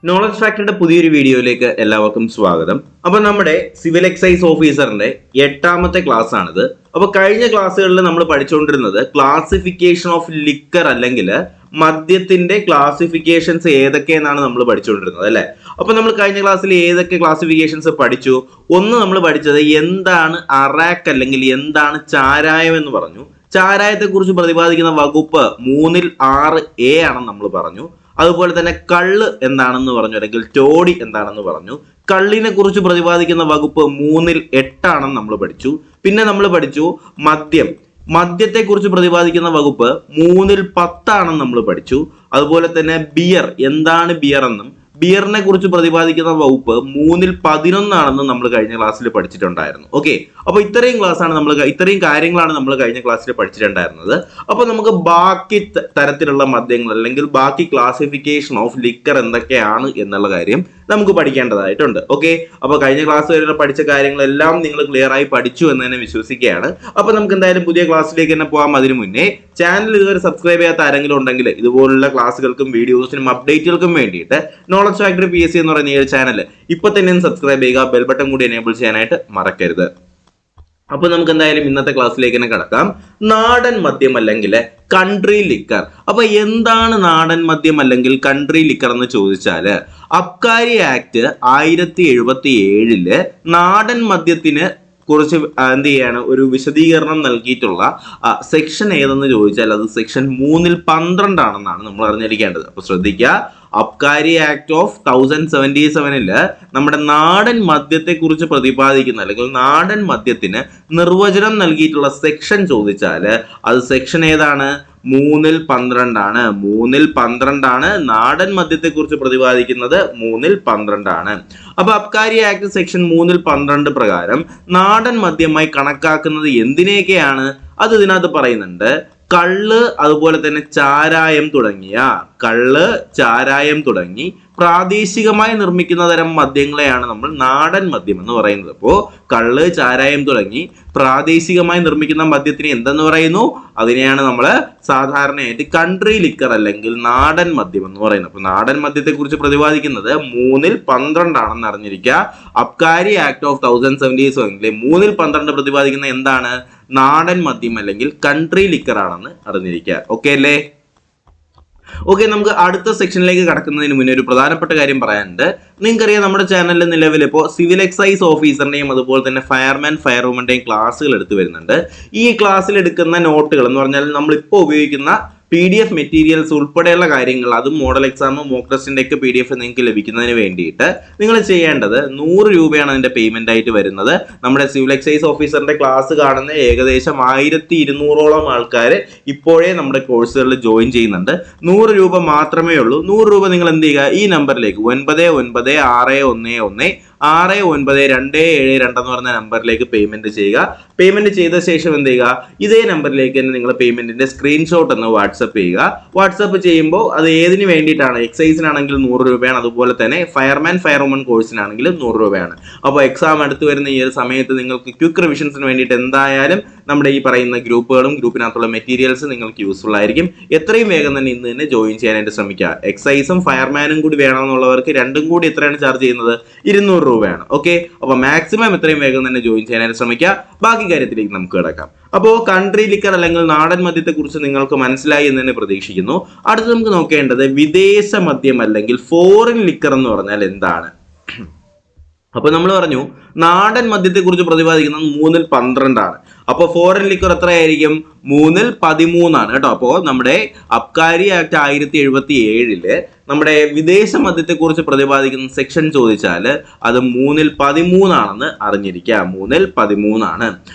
Knowledge ഫാക്ടറിയുടെ പുതിയൊരു വീഡിയോയിലേക്ക് എല്ലാവർക്കും സ്വാഗതം. അപ്പൊ നമ്മുടെ സിവിൽ എക്സൈസ് ഓഫീസറിന്റെ 8ാമത്തെ ക്ലാസ് ആണിത്. അപ്പൊ കഴിഞ്ഞ ക്ലാസ്സുകളിൽ നമ്മൾ പഠിച്ചുകൊണ്ടിരുന്നത് ക്ലാസിഫിക്കേഷൻ ഓഫ് ലിക്കർ അല്ലെങ്കിൽ മദ്യത്തിന്റെ ക്ലാസിഫിക്കേഷൻസ് ഏതൊക്കെയെന്നാണ് നമ്മൾ പഠിച്ചുകൊണ്ടിരുന്നത് അല്ലെ. അപ്പൊ നമ്മൾ കഴിഞ്ഞ ക്ലാസ്സിൽ ഏതൊക്കെ ക്ലാസിഫിക്കേഷൻസ് പഠിച്ചു? ഒന്ന് നമ്മൾ പഠിച്ചത് എന്താണ് അറാക്ക് അല്ലെങ്കിൽ എന്താണ് ചാരായം എന്ന് പറഞ്ഞു. ചാരായത്തെ കുറിച്ച് പ്രതിപാദിക്കുന്ന വകുപ്പ് 3-ൽ 6A ആണെന്ന് നമ്മൾ പറഞ്ഞു. അതുപോലെ തന്നെ കള്ള് എന്താണെന്ന് പറഞ്ഞു, അല്ലെങ്കിൽ ടോഡി എന്താണെന്ന് പറഞ്ഞു. കള്ളിനെ കുറിച്ച് പ്രതിപാദിക്കുന്ന വകുപ്പ് 3-ൽ 8 ആണെന്ന് നമ്മൾ പഠിച്ചു. പിന്നെ നമ്മൾ പഠിച്ചു മദ്യത്തെ കുറിച്ച് പ്രതിപാദിക്കുന്ന വകുപ്പ് 3-ൽ 10 ആണെന്ന് നമ്മൾ പഠിച്ചു. അതുപോലെ തന്നെ ബിയർ എന്താണ് ബിയർ എന്നും ബിയറിനെ കുറിച്ച് പ്രതിപാദിക്കുന്ന വകുപ്പ് 3-ൽ 11 ആണെന്ന് നമ്മൾ കഴിഞ്ഞ ക്ലാസ്സിൽ പഠിച്ചിട്ടുണ്ടായിരുന്നു. ഓക്കെ, അപ്പൊ ഇത്രയും കാര്യങ്ങളാണ് നമ്മൾ കഴിഞ്ഞ ക്ലാസ്സിൽ പഠിച്ചിട്ടുണ്ടായിരുന്നത്. അപ്പൊ നമുക്ക് ബാക്കി തരത്തിലുള്ള മദ്യങ്ങൾ അല്ലെങ്കിൽ ബാക്കി ക്ലാസിഫിക്കേഷൻ ഓഫ് ലിക്കർ എന്തൊക്കെയാണ് എന്നുള്ള കാര്യം നമുക്ക് പഠിക്കേണ്ടതായിട്ടുണ്ട്. ഓക്കെ, അപ്പൊ കഴിഞ്ഞ ക്ലാസ് വരെ പഠിച്ച കാര്യങ്ങളെല്ലാം നിങ്ങൾ ക്ലിയർ ആയി പഠിച്ചു എന്ന് തന്നെ വിശ്വസിക്കുകയാണ്. അപ്പൊ നമുക്ക് എന്തായാലും പുതിയ ക്ലാസ്സിലേക്ക് തന്നെ പോകാം. അതിനു മുന്നേ ചാനൽ ഇതുവരെ സബ്സ്ക്രൈബ് ചെയ്യാത്ത ആരെങ്കിലും ഉണ്ടെങ്കിൽ ഇതുപോലുള്ള ക്ലാസ്സുകൾക്കും വീഡിയോസിനും അപ്ഡേറ്റുകൾക്കും വേണ്ടിയിട്ട് നോളജ് ഫാക്ടറി PSC എന്ന് പറയുന്ന ഈ ഒരു ചാനൽ ഇപ്പൊ തന്നെ സബ്സ്ക്രൈബ് ചെയ്യുക, ബെൽ ബട്ടൺ കൂടി എനേബിൾ ചെയ്യാനായിട്ട് മറക്കരുത്. അപ്പൊ നമുക്ക് എന്തായാലും ഇന്നത്തെ ക്ലാസ്സിലേക്ക് തന്നെ കിടക്കാം. നാടൻ മദ്യം അല്ലെങ്കിൽ കൺട്രി ലിക്കർ. അപ്പൊ എന്താണ് നാടൻ മദ്യം അല്ലെങ്കിൽ കൺട്രി ലിക്കർ എന്ന് ചോദിച്ചാല് അബ്കാരി ആക്ട് 1077 നാടൻ മദ്യത്തിന് കുറിച്ച് എന്ത് ചെയ്യാണ് ഒരു വിശദീകരണം നൽകിയിട്ടുള്ള സെക്ഷൻ ഏതെന്ന് ചോദിച്ചാൽ അത് സെക്ഷൻ 3-ൽ 12 ആണെന്നാണ് നമ്മൾ അറിഞ്ഞിരിക്കേണ്ടത്. അപ്പൊ ശ്രദ്ധിക്കുക, അബ്കാരി ആക്ട് ഓഫ് 1077 നമ്മുടെ നാടൻ മദ്യത്തെ കുറിച്ച് പ്രതിപാദിക്കുന്ന അല്ലെങ്കിൽ നാടൻ മദ്യത്തിന് നിർവചനം നൽകിയിട്ടുള്ള സെക്ഷൻ ചോദിച്ചാൽ അത് സെക്ഷൻ ഏതാണ്? 3-ൽ 12 ആണ്. 3-ൽ 12 ആണ് നാടൻ മദ്യത്തെ കുറിച്ച് പ്രതിപാദിക്കുന്നത്. 3-ൽ 12 ആണ്. അപ്പൊ അബ്കാരി ആക്ട് സെക്ഷൻ 3-ൽ 12 പ്രകാരം നാടൻ മദ്യമായി കണക്കാക്കുന്നത് എന്തിനെയൊക്കെയാണ്? അത് ഇതിനകത്ത് പറയുന്നുണ്ട്. കള്ള്, അതുപോലെ തന്നെ ചാരായം തുടങ്ങി പ്രാദേശികമായി നിർമ്മിക്കുന്ന തരം മദ്യങ്ങളെയാണ് നമ്മൾ നാടൻ മദ്യം എന്ന് പറയുന്നത്. അപ്പോൾ കള്ള്, ചാരായം തുടങ്ങി പ്രാദേശികമായി നിർമ്മിക്കുന്ന മദ്യത്തിന് എന്തെന്ന് പറയുന്നു? അതിനെയാണ് നമ്മൾ സാധാരണയായിട്ട് കൺട്രി ലിക്കർ അല്ലെങ്കിൽ നാടൻ മദ്യം എന്ന് പറയുന്നത്. അപ്പൊ നാടൻ മദ്യത്തെ കുറിച്ച് പ്രതിപാദിക്കുന്നത് 3-ൽ 12 ആണെന്ന് അറിഞ്ഞിരിക്കുക. അബ്കാരി ആക്ട് ഓഫ് 1077 3-ൽ 12 പ്രതിപാദിക്കുന്ന എന്താണ്? നാടൻ മദ്യം അല്ലെങ്കിൽ കൺട്രി ലിക്കർ ആണെന്ന് അറിഞ്ഞിരിക്കുക. ഓക്കെ അല്ലേ? ഓക്കെ, നമുക്ക് അടുത്ത സെക്ഷനിലേക്ക് കടക്കുന്നതിന് മുന്നേ ഒരു പ്രധാനപ്പെട്ട കാര്യം പറയാനുണ്ട്. നിങ്ങൾക്കറിയാം, നമ്മുടെ ചാനലിൽ നിലവിൽ ഇപ്പോൾ സിവിൽ എക്സൈസ് ഓഫീസറിന്റെയും അതുപോലെ തന്നെ ഫയർമാൻ ഫയർവുമന്റെയും ക്ലാസ്സുകൾ എടുത്തു വരുന്നുണ്ട്. ഈ ക്ലാസ്സിൽ എടുക്കുന്ന നോട്ടുകൾ എന്ന് പറഞ്ഞാൽ നമ്മളിപ്പോൾ ഉപയോഗിക്കുന്ന PDF മെറ്റീരിയൽസ് ഉൾപ്പെടെയുള്ള കാര്യങ്ങൾ, അതും മോഡൽ എക്സാമും മോക്ക് ടെസ്റ്റിന്റെ ഒക്കെ PDF നിങ്ങൾക്ക് ലഭിക്കുന്നതിന് വേണ്ടിയിട്ട് നിങ്ങൾ ചെയ്യേണ്ടത് 100 രൂപയാണ് അതിന്റെ പേയ്മെന്റ് ആയിട്ട് വരുന്നത്. നമ്മുടെ സിവിൽ എക്സൈസ് ഓഫീസറിന്റെ ക്ലാസ് കാണുന്ന ഏകദേശം 1200ഓളം ആൾക്കാർ ഇപ്പോഴേ നമ്മുടെ കോഴ്സുകളിൽ ജോയിൻ ചെയ്യുന്നുണ്ട്. 100 രൂപ മാത്രമേ ഉള്ളൂ. 100 രൂപ നിങ്ങൾ എന്ത് ചെയ്യുക? ഈ നമ്പറിലേക്ക് 9961166927 എന്ന് പറയുന്ന നമ്പറിലേക്ക് പേയ്മെന്റ് ചെയ്യുക. പേയ്മെന്റ് ചെയ്ത ശേഷം എന്ത് ചെയ്യുക? ഇതേ നമ്പറിലേക്ക് തന്നെ നിങ്ങൾ പേയ്മെന്റിന്റെ സ്ക്രീൻഷോട്ട് എന്ന് വാട്സപ്പ് ചെയ്യുക. വാട്സപ്പ് ചെയ്യുമ്പോൾ അത് ഏതിന് വേണ്ടിയിട്ടാണ്? എക്സൈസിനാണെങ്കിൽ 100 രൂപയാണ്, അതുപോലെ തന്നെ ഫയർമാൻ ഫയർവുമൻ കോഴ്സിനാണെങ്കിൽ 100 രൂപയാണ്. അപ്പോൾ എക്സാം അടുത്ത് വരുന്ന ഈ ഒരു സമയത്ത് നിങ്ങൾക്ക് ക്വിക്ക് റിവിഷൻസിന് വേണ്ടിയിട്ട് എന്തായാലും നമ്മുടെ ഈ പറയുന്ന ഗ്രൂപ്പുകളും ഗ്രൂപ്പിനകത്തുള്ള മെറ്റീരിയൽസ് നിങ്ങൾക്ക് യൂസ്ഫുൾ ആയിരിക്കും. എത്രയും വേഗം തന്നെ ഇന്ന് തന്നെ ജോയിൻ ചെയ്യാനായിട്ട് ശ്രമിക്കുക. എക്സൈസും ഫയർമാനും കൂടി വേണമെന്നുള്ളവർക്ക് രണ്ടും കൂടി എത്രയാണ് ചാർജ് ചെയ്യുന്നത്? 200 രൂപയാണ്. ഓക്കെ, അപ്പൊ മാക്സിമം എത്രയും വേഗം തന്നെ ജോയിൻ ചെയ്യാനായിട്ട് ശ്രമിക്കുക. ബാക്കി കാര്യത്തിലേക്ക് നമുക്ക് കിടക്കാം. അപ്പോൾ കൺട്രി ലിക്കർ അല്ലെങ്കിൽ നാടൻ മദ്യത്തെ കുറിച്ച് നിങ്ങൾക്ക് മനസ്സിലായി എന്ന് തന്നെ പ്രതീക്ഷിക്കുന്നു. അടുത്ത് നമുക്ക് നോക്കേണ്ടത് വിദേശ മദ്യം അല്ലെങ്കിൽ ഫോറിൻ ലിക്കർ എന്ന് പറഞ്ഞാൽ എന്താണ്? അപ്പൊ നമ്മൾ പറഞ്ഞു നാടൻ മദ്യത്തെ കുറിച്ച് പ്രതിപാദിക്കുന്നത് 3-ൽ 12 ആണ്. അപ്പൊ ഫോറിൻ ലിക്കർ എത്രയായിരിക്കും? 3-ൽ 13 ആണ് കേട്ടോ. അപ്പോ നമ്മുടെ അബ്കാരി ആക്ട് 1077 നമ്മുടെ വിദേശ മദ്യത്തെ കുറിച്ച് പ്രതിപാദിക്കുന്ന സെക്ഷൻ ചോദിച്ചാൽ അത് 3-ൽ 13 ആണെന്ന് അറിഞ്ഞിരിക്കുക. 3-ൽ 13 ആണ്.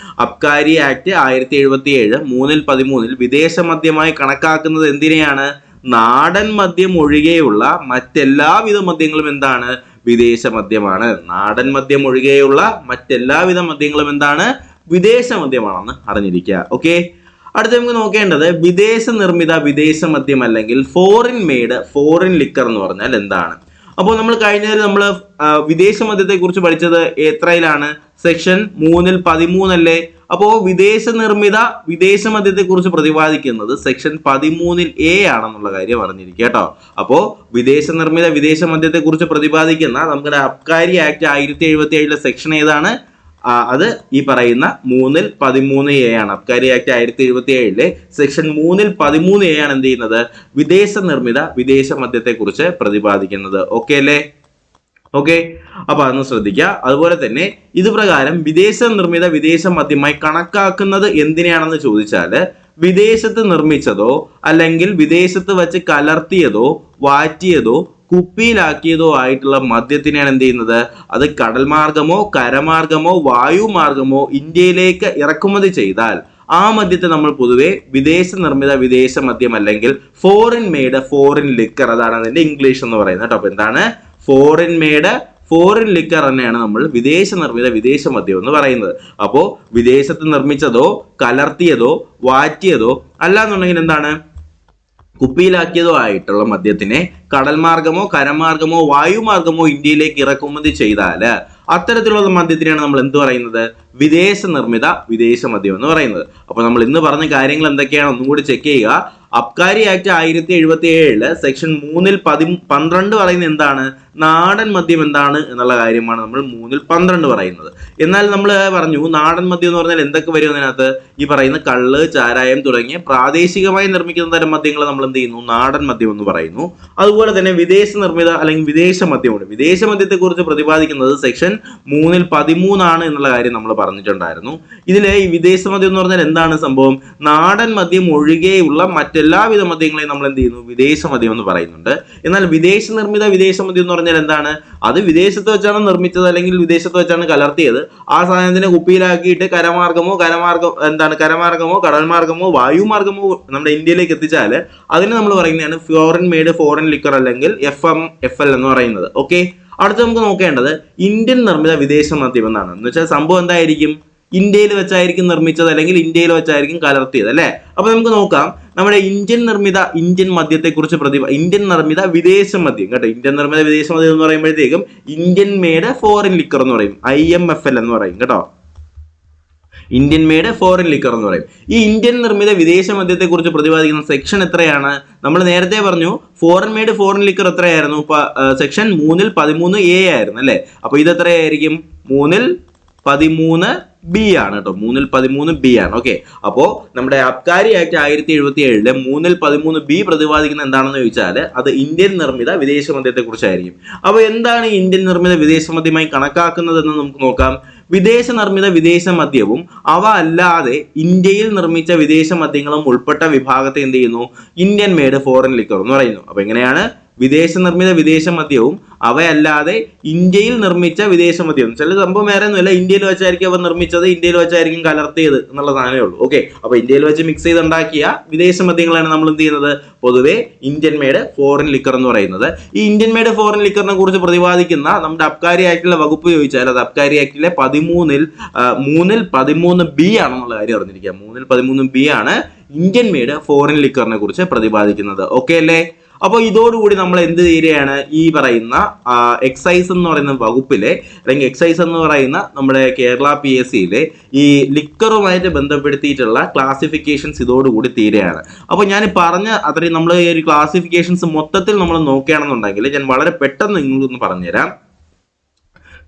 അബ്കാരി ആക്ട് 1077 3-ൽ 13 വിദേശ മദ്യമായി കണക്കാക്കുന്നത് എന്തിനെയാണ്? നാടൻ മദ്യം ഒഴികെയുള്ള മറ്റെല്ലാവിധ മദ്യങ്ങളും എന്താണ്? വിദേശ മദ്യമാണ്. നാടൻ മദ്യം ഒഴികെയുള്ള മറ്റെല്ലാവിധ മദ്യങ്ങളും എന്താണ്? വിദേശ മദ്യമാണെന്ന് അറിഞ്ഞിരിക്കുക. ഓക്കെ, അടുത്ത നമുക്ക് നോക്കേണ്ടത് വിദേശ നിർമ്മിത വിദേശ മദ്യം അല്ലെങ്കിൽ ഫോറിൻ മെയ്ഡ് ഫോറിൻ ലിക്കർ എന്ന് പറഞ്ഞാൽ എന്താണ്? അപ്പോൾ നമ്മൾ കഴിഞ്ഞതിൽ നമ്മൾ വിദേശ മദ്യത്തെ കുറിച്ച് പഠിച്ചത് എത്രയിലാണ്? സെക്ഷൻ 3-13 അല്ലേ? അപ്പോൾ വിദേശ നിർമ്മിത വിദേശ മദ്യത്തെ കുറിച്ച് പ്രതിപാദിക്കുന്നത് സെക്ഷൻ 13A ആണെന്നുള്ള കാര്യം അറിഞ്ഞിരിക്കുക കേട്ടോ. അപ്പോൾ വിദേശ നിർമ്മിത വിദേശ മദ്യത്തെ കുറിച്ച് പ്രതിപാദിക്കുന്ന നമ്മുടെ അബ്കാരി ആക്ട് 1077 സെക്ഷൻ ഏതാണ്? അത് ഈ പറയുന്ന 3-13A ആണ്. അബ്കാരി ആക്ട് 1077 സെക്ഷൻ 3-13A ആണ് എന്ത് ചെയ്യുന്നത്? വിദേശ നിർമ്മിത വിദേശ മദ്യത്തെ കുറിച്ച് പ്രതിപാദിക്കുന്നത്. ഓക്കെ അല്ലേ? ഓക്കെ, അപ്പൊ അതൊന്ന് ശ്രദ്ധിക്കുക. അതുപോലെ തന്നെ ഇത് പ്രകാരം വിദേശ നിർമ്മിത വിദേശ മദ്യമായി കണക്കാക്കുന്നത് എന്തിനാണെന്ന് ചോദിച്ചാല് വിദേശത്ത് നിർമ്മിച്ചതോ അല്ലെങ്കിൽ വിദേശത്ത് വെച്ച് കലർത്തിയതോ വാറ്റിയതോ കുപ്പിയിലാക്കിയതോ ആയിട്ടുള്ള മദ്യത്തിനെയാണ് എന്ത് ചെയ്യുന്നത്? അത് കടൽ മാർഗമോ കരമാർഗമോ വായുമാർഗമോ ഇന്ത്യയിലേക്ക് ഇറക്കുമതി ചെയ്താൽ ആ മദ്യത്തെ നമ്മൾ പൊതുവെ വിദേശ നിർമ്മിത വിദേശ മദ്യം അല്ലെങ്കിൽ ഫോറിൻ മെയ്ഡ് ഫോറിൻ ലിക്കർ, അതാണ് അതിന്റെ ഇംഗ്ലീഷ് എന്ന് പറയുന്നത് കേട്ടോ. അപ്പൊ എന്താണ്? ഫോറിൻ മെയ്ഡ് ഫോറിൻ ലിക്കർ തന്നെയാണ് നമ്മൾ വിദേശ നിർമ്മിത വിദേശ മദ്യം എന്ന് പറയുന്നത്. അപ്പോൾ വിദേശത്ത് നിർമ്മിച്ചതോ കലർത്തിയതോ വാറ്റിയതോ അല്ലാന്നുണ്ടെങ്കിൽ എന്താണ്? കുപ്പിയിലാക്കിയതോ ആയിട്ടുള്ള മദ്യത്തിനെ കടൽ മാർഗമോ കരമാർഗമോ വായുമാർഗമോ ഇന്ത്യയിലേക്ക് ഇറക്കുമതി ചെയ്താൽ അത്തരത്തിലുള്ള മദ്യത്തിനെയാണ് നമ്മൾ എന്ത് പറയുന്നത്? വിദേശ നിർമ്മിത വിദേശ മദ്യം എന്ന് പറയുന്നത്. അപ്പൊ നമ്മൾ ഇന്ന് പറഞ്ഞ കാര്യങ്ങൾ എന്തൊക്കെയാണ് ഒന്നും കൂടി ചെക്ക് ചെയ്യുക. അബ്കാരി ആക്ട് 1077 സെക്ഷൻ 3-12 പറയുന്നത് എന്താണ്? നാടൻ മദ്യം എന്താണ് എന്നുള്ള കാര്യമാണ് നമ്മൾ 3-12 പറയുന്നത്. എന്നാൽ നമ്മൾ പറഞ്ഞു നാടൻ മദ്യം എന്ന് പറഞ്ഞാൽ എന്തൊക്കെ വരും അതിനകത്ത്? ഈ പറയുന്ന കള്ള്, ചാരായം തുടങ്ങിയ പ്രാദേശികമായി നിർമ്മിക്കുന്ന തരം മദ്യങ്ങൾ നമ്മൾ എന്ത് ചെയ്യുന്നു? നാടൻ മദ്യം എന്ന് പറയുന്നു. അതുപോലെ തന്നെ വിദേശ നിർമ്മിത അല്ലെങ്കിൽ വിദേശ മദ്യമുണ്ട്. വിദേശ മദ്യത്തെ കുറിച്ച് പ്രതിപാദിക്കുന്നത് സെക്ഷൻ 3-13 ആണ് എന്നുള്ള കാര്യം നമ്മൾ പറഞ്ഞിട്ടുണ്ടായിരുന്നു. ഇതിലെ ഈ വിദേശ മദ്യം എന്ന് പറഞ്ഞാൽ എന്താണ് സംഭവം? നാടൻ മദ്യം ഒഴികെയുള്ള മറ്റെല്ലാവിധ മദ്യങ്ങളെയും നമ്മൾ എന്ത് ചെയ്യുന്നു? വിദേശ മദ്യം എന്ന് പറയുന്നുണ്ട്. എന്നാൽ വിദേശ നിർമ്മിത വിദേശ മദ്യം എന്ന് പറഞ്ഞാൽ എന്താണ്? അത് വിദേശത്ത് വെച്ചാണ് നിർമ്മിച്ചത് അല്ലെങ്കിൽ വിദേശത്ത് വെച്ചാണ് കലർത്തിയത്. ആ സാധനത്തിനെ കുപ്പിയിലാക്കിയിട്ട് കരമാർഗമോ കടൽമാർഗമോ വായുമാർഗമോ നമ്മുടെ ഇന്ത്യയിലേക്ക് എത്തിച്ചാൽ അതിന് നമ്മൾ പറയുന്നതാണ് ഫോറിൻ മെയ്ഡ് ഫോറിൻ ലിക്കർ അല്ലെങ്കിൽ FMFL എന്ന് പറയുന്നത്. ഓക്കെ, അടുത്ത് നമുക്ക് നോക്കേണ്ടത് ഇന്ത്യൻ നിർമ്മിത വിദേശ മദ്യം എന്നാണ്. എന്ന് വെച്ചാൽ സംഭവം എന്തായിരിക്കും? ഇന്ത്യയിൽ വെച്ചായിരിക്കും നിർമ്മിച്ചത് അല്ലെങ്കിൽ ഇന്ത്യയിൽ വെച്ചായിരിക്കും കലർത്തിയത് അല്ലെ? അപ്പൊ നമുക്ക് നോക്കാം നമ്മുടെ ഇന്ത്യൻ നിർമ്മിത ഇന്ത്യൻ മദ്യത്തെ കുറിച്ച് ഇന്ത്യൻ നിർമ്മിത വിദേശ മദ്യം കേട്ടോ. ഇന്ത്യൻ നിർമ്മിത വിദേശ മദ്യം എന്ന് പറയുമ്പോഴത്തേക്കും ഇന്ത്യൻ മെയ്ഡ് ഫോറിൻ ലിക്കർ എന്ന് പറയും, IMFL എന്ന് പറയും കേട്ടോ. ഇന്ത്യൻ മെയ്ഡ് ഫോറിൻ ലിക്കർ എന്ന് പറയും. ഈ ഇന്ത്യൻ നിർമ്മിത വിദേശ മദ്യത്തെ കുറിച്ച് പ്രതിപാദിക്കുന്ന സെക്ഷൻ എത്രയാണ്? നമ്മൾ നേരത്തെ പറഞ്ഞു ഫോറിൻ മെയ്ഡ് ഫോറിൻ ലിക്കർ എത്രയായിരുന്നു? സെക്ഷൻ 3-13A ആയിരുന്നു അല്ലെ? അപ്പൊ ഇത് എത്രയായിരിക്കും? 3-13B ആണ് കേട്ടോ. 3-13B ആണ്. ഓക്കെ, അപ്പോ നമ്മുടെ അബ്കാരി ആക്ട് 1077 3-13B പ്രതിപാദിക്കുന്ന എന്താണെന്ന് ചോദിച്ചാൽ അത് ഇന്ത്യൻ നിർമ്മിത വിദേശ മദ്യത്തെ കുറിച്ചായിരിക്കും. അപ്പൊ എന്താണ് ഇന്ത്യൻ നിർമ്മിത വിദേശ മദ്യമായി കണക്കാക്കുന്നത് എന്ന് നമുക്ക് നോക്കാം. വിദേശ നിർമ്മിത വിദേശ മദ്യവും അവ അല്ലാതെ ഇന്ത്യയിൽ നിർമ്മിച്ച വിദേശ മദ്യങ്ങളും ഉൾപ്പെട്ട വിഭാഗത്തെ എന്ത് ചെയ്യുന്നു? ഇന്ത്യൻ മെയ്ഡ് ഫോറിൻ ലിക്കർ എന്ന് പറയുന്നു. അപ്പൊ എങ്ങനെയാണ്? വിദേശ നിർമ്മിത വിദേശ മദ്യവും അവയല്ലാതെ ഇന്ത്യയിൽ നിർമ്മിച്ച വിദേശ മദ്യം. ചില സംഭവം വേറെ ഒന്നുമില്ല, ഇന്ത്യയിൽ വെച്ചായിരിക്കും അവ നിർമ്മിച്ചത്, ഇന്ത്യയിൽ വെച്ചായിരിക്കും കലർത്തിയത് എന്നുള്ള സാധനമേ ഉള്ളൂ. ഓക്കെ, അപ്പൊ ഇന്ത്യയിൽ വെച്ച് മിക്സ് ചെയ്തുണ്ടാക്കിയ വിദേശ മദ്യങ്ങളാണ് നമ്മൾ എന്ത് ചെയ്യുന്നത്? പൊതുവെ ഇന്ത്യൻ മെയ്ഡ് ഫോറിൻ ലിക്കർ എന്ന് പറയുന്നത്. ഈ ഇന്ത്യൻ മെയ്ഡ് ഫോറിൻ ലിക്കറിനെ കുറിച്ച് പ്രതിപാദിക്കുന്ന നമ്മുടെ അബ്കാരി ആക്ടിലെ വകുപ്പ് ചോദിച്ചാൽ അത് അബ്കാരി ആക്ടിലെ 3-13B ആണെന്നുള്ള കാര്യം അറിഞ്ഞിരിക്കുക. 3-13B ആണ് ഇന്ത്യൻ മെയ്ഡ് ഫോറിൻ ലിക്കറിനെ കുറിച്ച് പ്രതിപാദിക്കുന്നത്. ഓക്കെ അല്ലേ? അപ്പോൾ ഇതോടുകൂടി നമ്മൾ എന്ത് തീരെയാണ്? ഈ പറയുന്ന എക്സൈസ് എന്ന് പറയുന്ന വകുപ്പിലെ അല്ലെങ്കിൽ എക്സൈസ് എന്ന് പറയുന്ന നമ്മുടെ കേരള PSCയിലെ ഈ ലിക്കറുമായിട്ട് ബന്ധപ്പെടുത്തിയിട്ടുള്ള ക്ലാസിഫിക്കേഷൻസ് ഇതോടുകൂടി തീരെയാണ്. അപ്പോൾ ഞാൻ പറഞ്ഞ അത്രയും നമ്മൾ ഈ ഒരു ക്ലാസിഫിക്കേഷൻസ് മൊത്തത്തിൽ നമ്മൾ നോക്കുകയാണെന്നുണ്ടെങ്കിൽ ഞാൻ വളരെ പെട്ടെന്ന് നിങ്ങൾക്കൊന്ന് പറഞ്ഞുതരാം.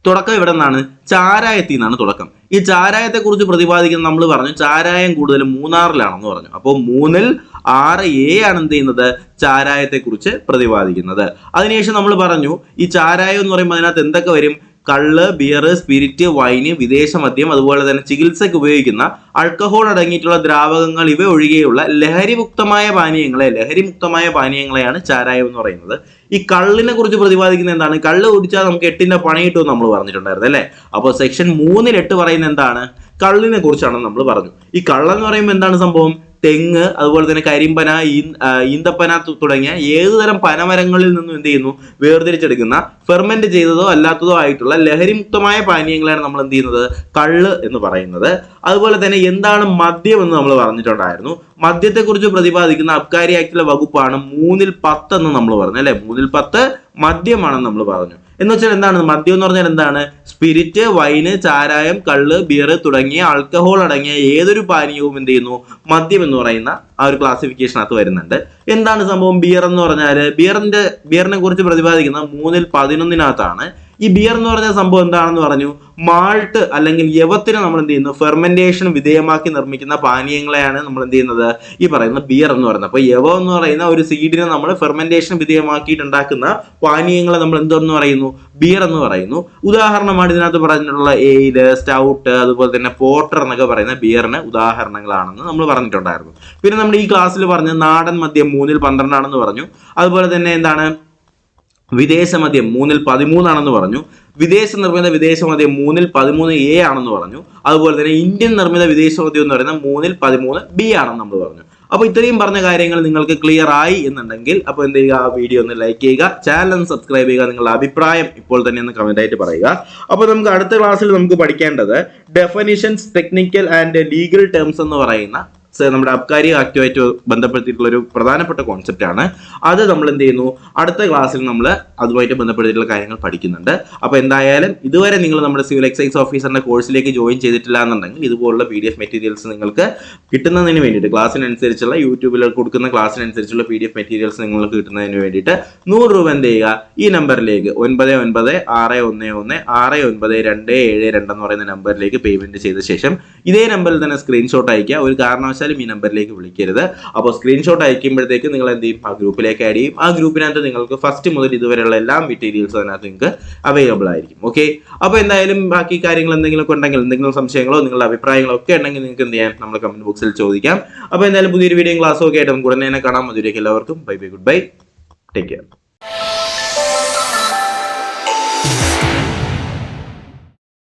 തുടക്കം ഇവിടെ നിന്നാണ്? ചാരായത്തിൽ നിന്നാണ് തുടക്കം. ഈ ചാരായത്തെ കുറിച്ച് പ്രതിപാദിക്കുന്ന നമ്മൾ പറഞ്ഞു ചാരായം കൂടുതൽ മൂന്നാറിലാണെന്ന് പറഞ്ഞു. അപ്പോൾ 3-6A ആണ് എന്ത് ചെയ്യുന്നത്? ചാരായത്തെ കുറിച്ച് പ്രതിപാദിക്കുന്നത്. അതിനുശേഷം നമ്മൾ പറഞ്ഞു ഈ ചാരായം എന്ന് പറയുമ്പോൾ അതിനകത്ത് എന്തൊക്കെ വരും? കള്ള്, ബിയർ, സ്പിരിറ്റ്, വൈന്, വിദേശ മദ്യം, അതുപോലെ തന്നെ ചികിത്സയ്ക്ക് ഉപയോഗിക്കുന്ന ആൽക്കഹോൾ അടങ്ങിയിട്ടുള്ള ദ്രാവകങ്ങൾ ഇവ ഒഴികെയുള്ള ലഹരിമുക്തമായ പാനീയങ്ങളെയാണ് ചാരായം എന്ന് പറയുന്നത്. ഈ കള്ളിനെ കുറിച്ച് പ്രതിപാദിക്കുന്നത് എന്താണ്? കള്ള് കുടിച്ചാൽ നമുക്ക് 8ന്റെ പണി കിട്ടുമെന്ന് നമ്മൾ പറഞ്ഞിട്ടുണ്ടായിരുന്നു അല്ലെ? അപ്പോൾ സെക്ഷൻ 3-8 പറയുന്നത് എന്താണ്? കള്ളിനെ കുറിച്ചാണ് നമ്മൾ പറഞ്ഞു. ഈ കള്ളെന്ന് പറയുമ്പോൾ എന്താണ് സംഭവം? തെങ്ങ്, അതുപോലെ തന്നെ കരിമ്പന, ഈന്തപ്പന തുടങ്ങിയ ഏതുതരം പനമരങ്ങളിൽ നിന്നും എന്ത് ചെയ്യുന്നു, വേർതിരിച്ചെടുക്കുന്ന ഫെർമെന്റ് ചെയ്തതോ അല്ലാത്തതോ ആയിട്ടുള്ള ലഹരിമുക്തമായ പാനീയങ്ങളാണ് നമ്മൾ എന്ത് ചെയ്യുന്നത്, കള്ള് എന്ന് പറയുന്നത്. അതുപോലെ തന്നെ എന്താണ് മദ്യം എന്ന് നമ്മൾ പറഞ്ഞിട്ടുണ്ടായിരുന്നു. മദ്യത്തെക്കുറിച്ച് പ്രതിപാദിക്കുന്ന അബ്കാരി ആക്ടിലെ വകുപ്പാണ് 3-10 എന്ന് നമ്മൾ പറഞ്ഞു അല്ലെ. 3-10 മദ്യമാണെന്ന് നമ്മൾ പറഞ്ഞു. എന്ന് വെച്ചാൽ എന്താണ് മദ്യം എന്ന് പറഞ്ഞാൽ എന്താണ്? സ്പിരിറ്റ്, വൈന്, ചാരായം, കള്ള്, ബിയർ തുടങ്ങിയ ആൽക്കഹോൾ അടങ്ങിയ ഏതൊരു പാനീയവും എന്ത് ചെയ്യുന്നു, മദ്യം എന്ന് പറയുന്ന ആ ഒരു ക്ലാസിഫിക്കേഷനകത്ത് വരുന്നുണ്ട്. എന്താണ് സംഭവം ബിയർ എന്ന് പറഞ്ഞാൽ? ബിയറിനെ കുറിച്ച് പ്രതിപാദിക്കുന്ന 3-11 ഈ ബിയർ എന്ന് പറഞ്ഞ സംഭവം എന്താണെന്ന് പറഞ്ഞു. മാൾട്ട് അല്ലെങ്കിൽ യവത്തിനെ നമ്മൾ എന്ത് ചെയ്യുന്നു, ഫെർമെന്റേഷൻ വിധേയമാക്കി നിർമ്മിക്കുന്ന പാനീയങ്ങളെയാണ് നമ്മൾ എന്ത് ചെയ്യുന്നത്, ഈ പറയുന്ന ബിയർ എന്ന് പറയുന്നത്. അപ്പൊ യവം എന്ന് പറയുന്ന ഒരു സീഡിനെ നമ്മൾ ഫെർമെന്റേഷൻ വിധേയമാക്കിയിട്ട് ഉണ്ടാക്കുന്ന പാനീയങ്ങളെ നമ്മൾ എന്തെന്ന് പറയുന്നു, ബിയർ എന്ന് പറയുന്നു. ഉദാഹരണമാണ് ഇതിനകത്ത് പറഞ്ഞിട്ടുള്ള എയില്, സ്റ്റൗട്ട്, അതുപോലെ തന്നെ പോർട്ടർ എന്നൊക്കെ പറയുന്ന ബിയറിന് ഉദാഹരണങ്ങളാണെന്ന് നമ്മൾ പറഞ്ഞിട്ടുണ്ടായിരുന്നു. പിന്നെ നമ്മൾ ഈ ക്ലാസ്സിൽ പറഞ്ഞ നാടൻ മദ്യം 3-12 ആണെന്ന് പറഞ്ഞു. അതുപോലെ തന്നെ എന്താണ് വിദേശ മദ്യം 3-13 പറഞ്ഞു. വിദേശ നിർമ്മിത വിദേശ മദ്യം 3-13A ആണെന്ന് പറഞ്ഞു. അതുപോലെ തന്നെ ഇന്ത്യൻ നിർമ്മിത വിദേശ മദ്യം എന്ന് പറയുന്നത് 3-13B ആണെന്ന് നമ്മൾ പറഞ്ഞു. അപ്പോൾ ഇത്രയും പറഞ്ഞ കാര്യങ്ങൾ നിങ്ങൾക്ക് ക്ലിയർ ആയി എന്നുണ്ടെങ്കിൽ അപ്പോൾ എന്ത് ചെയ്യുക, വീഡിയോ ഒന്ന് ലൈക്ക് ചെയ്യുക, ചാനൽ ഒന്ന് സബ്സ്ക്രൈബ് ചെയ്യുക, നിങ്ങളുടെ അഭിപ്രായം ഇപ്പോൾ തന്നെ ഒന്ന് കമന്റ് ആയിട്ട് പറയുക. അപ്പോൾ നമുക്ക് അടുത്ത ക്ലാസ്സിൽ നമുക്ക് പഠിക്കേണ്ടത് definitions, technical and legal terms എന്ന് പറയുന്ന നമ്മുടെ അബ്കാരി ആക്ടുമായിട്ട് ബന്ധപ്പെടുത്തിയിട്ടുള്ള ഒരു പ്രധാനപ്പെട്ട കോൺസെപ്റ്റ് ആണ്. അത് നമ്മൾ എന്ത് ചെയ്യുന്നു, അടുത്ത ക്ലാസ്സിൽ നമ്മൾ അതുമായിട്ട് ബന്ധപ്പെടുത്തിയിട്ടുള്ള കാര്യങ്ങൾ പഠിക്കുന്നുണ്ട്. അപ്പോൾ എന്തായാലും ഇതുവരെ നിങ്ങൾ നമ്മുടെ സിവിൽ എക്സൈസ് ഓഫീസറിന്റെ കോഴ്സിലേക്ക് ജോയിൻ ചെയ്തിട്ടില്ല എന്നുണ്ടെങ്കിൽ ഇതുപോലുള്ള PDF മെറ്റീരിയൽസ് നിങ്ങൾക്ക് കിട്ടുന്നതിന് വേണ്ടിയിട്ട് ക്ലാസ്സിനനുസരിച്ചുള്ള യൂട്യൂബിൽ കൊടുക്കുന്ന ക്ലാസ്സിനനുസരിച്ചുള്ള PDF മെറ്റീരിയൽസ് നിങ്ങൾക്ക് കിട്ടുന്നതിന് വേണ്ടിയിട്ട് 100 രൂപ എന്ത് ചെയ്യുക, ഈ നമ്പറിലേക്ക് 996111692772 എന്ന് പറയുന്ന നമ്പറിലേക്ക് പേയ്മെന്റ് ചെയ്ത ശേഷം ഇതേ നമ്പറിൽ തന്നെ സ്ക്രീൻഷോട്ട് അയക്കുക. ഒരു കാരണവശാലും ഈ നമ്പറിലേക്ക് വിളിക്കരുത്. അപ്പോൾ സ്ക്രീൻഷോട്ട് അയക്കുമ്പോഴത്തേക്ക് നിങ്ങൾ എന്ത് ചെയ്യും, ആ ഗ്രൂപ്പിലേക്ക് ആഡ് ചെയ്യും. ആ ഗ്രൂപ്പിനകത്ത് നിങ്ങൾക്ക് ഫസ്റ്റ് മുതൽ ഇതുവരെയുള്ള എല്ലാ മെറ്റീരിയൽസും അതിനകത്ത് നിങ്ങൾക്ക് അവൈലബിൾ ആയിരിക്കും. ഓക്കെ, അപ്പോൾ എന്തായാലും ബാക്കി കാര്യങ്ങൾ എന്തെങ്കിലുമൊക്കെ ഉണ്ടെങ്കിൽ, എന്തെങ്കിലും സംശയങ്ങളോ നിങ്ങളുടെ അഭിപ്രായങ്ങളോ ഒക്കെ ഉണ്ടെങ്കിൽ നിങ്ങൾക്ക് എന്ത് ചെയ്യാം, നമ്മുടെ കമന്റ് ബോക്സിൽ ചോദിക്കാം. അപ്പോൾ എന്തായാലും പുതിയൊരു വീഡിയോ ക്ലാസ്സോ ഒക്കെ ആയിട്ട് നമുക്ക് ഉടനെ തന്നെ കാണാം. അതുവരേക്കും എല്ലാവർക്കും bye bye, good bye, take care.